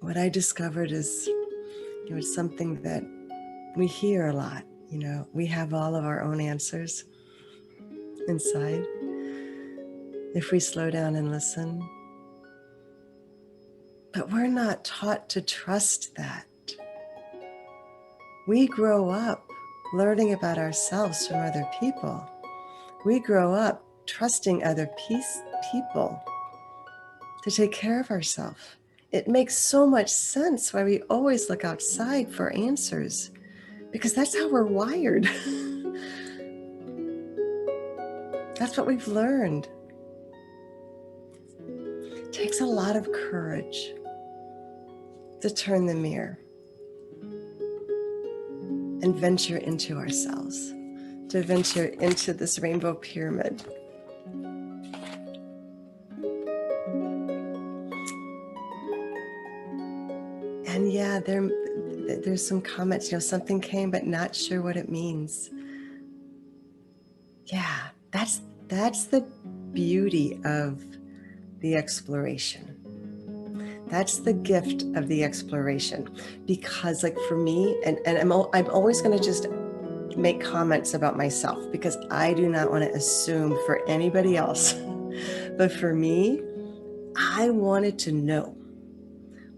what I discovered is something that we hear a lot. We have all of our own answers inside. If we slow down and listen. But we're not taught to trust that. We grow up learning about ourselves from other people. We grow up trusting other people to take care of ourselves. It makes so much sense why we always look outside for answers, because that's how we're wired. That's what we've learned. It takes a lot of courage to turn the mirror and venture into ourselves, to venture into this rainbow pyramid. And yeah, there's some comments, something came, but not sure what it means. Yeah, that's the beauty of the exploration. That's the gift of the exploration, because like for me, and I'm always going to just make comments about myself, because I do not want to assume for anybody else. But for me, I wanted to know.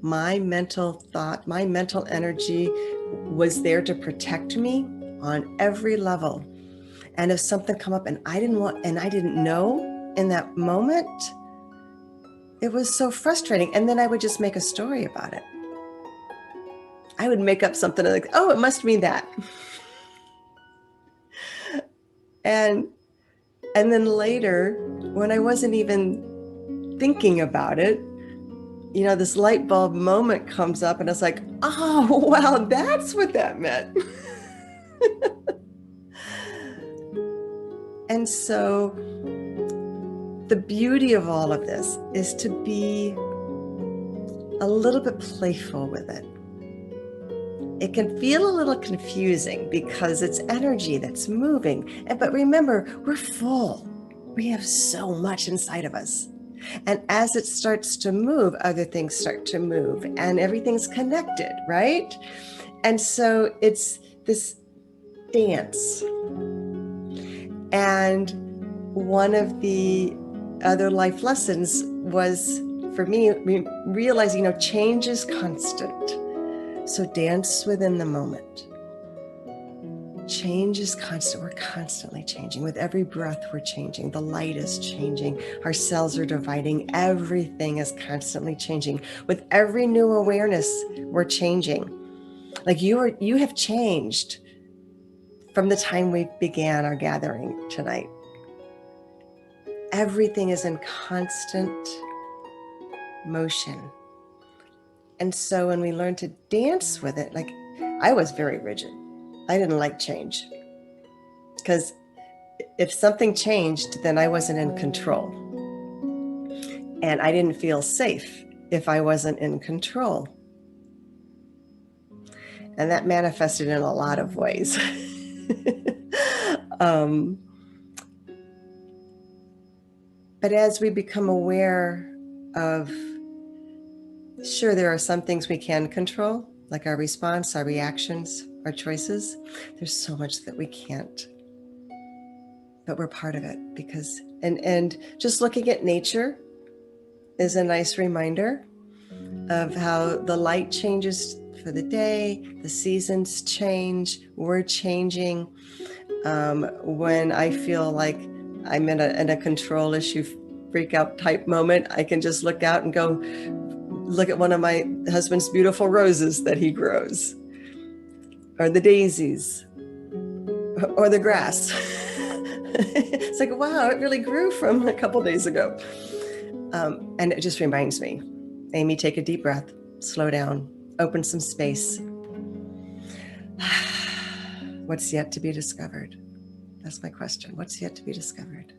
My mental thought, my mental energy was there to protect me on every level. And if something come up and I didn't know in that moment, it was so frustrating. And then I would just make a story about it. I would make up something like, oh, it must mean that. And then later, when I wasn't even thinking about it, this light bulb moment comes up and it's like, oh, wow, that's what that meant. And so the beauty of all of this is to be a little bit playful with it. It can feel a little confusing because it's energy that's moving. But remember, we're full. We have so much inside of us. And as it starts to move, other things start to move and everything's connected, right? And so it's this dance. And one of the other life lessons was, for me, realizing, change is constant. So dance within the moment. Change is constant. We're constantly changing. With every breath, we're changing. The light is changing. Our cells are dividing. Everything is constantly changing. With every new awareness, we're changing. Like you have changed from the time we began our gathering tonight. Everything is in constant motion. And so when we learn to dance with it, like I was very rigid. I didn't like change, because if something changed, then I wasn't in control. And I didn't feel safe if I wasn't in control. And that manifested in a lot of ways. But as we become aware of, sure, there are some things we can control, like our response, our reactions, our choices. There's so much that we can't, but we're part of it, because, and just looking at nature is a nice reminder of how the light changes for the day, the seasons change, we're changing. When I feel like I'm in a control issue, freak out type moment, I can just look out and go look at one of my husband's beautiful roses that he grows, or the daisies, or the grass. It's like, wow, it really grew from a couple days ago. And it just reminds me, Amy, take a deep breath, slow down, open some space. What's yet to be discovered? That's my question. What's yet to be discovered?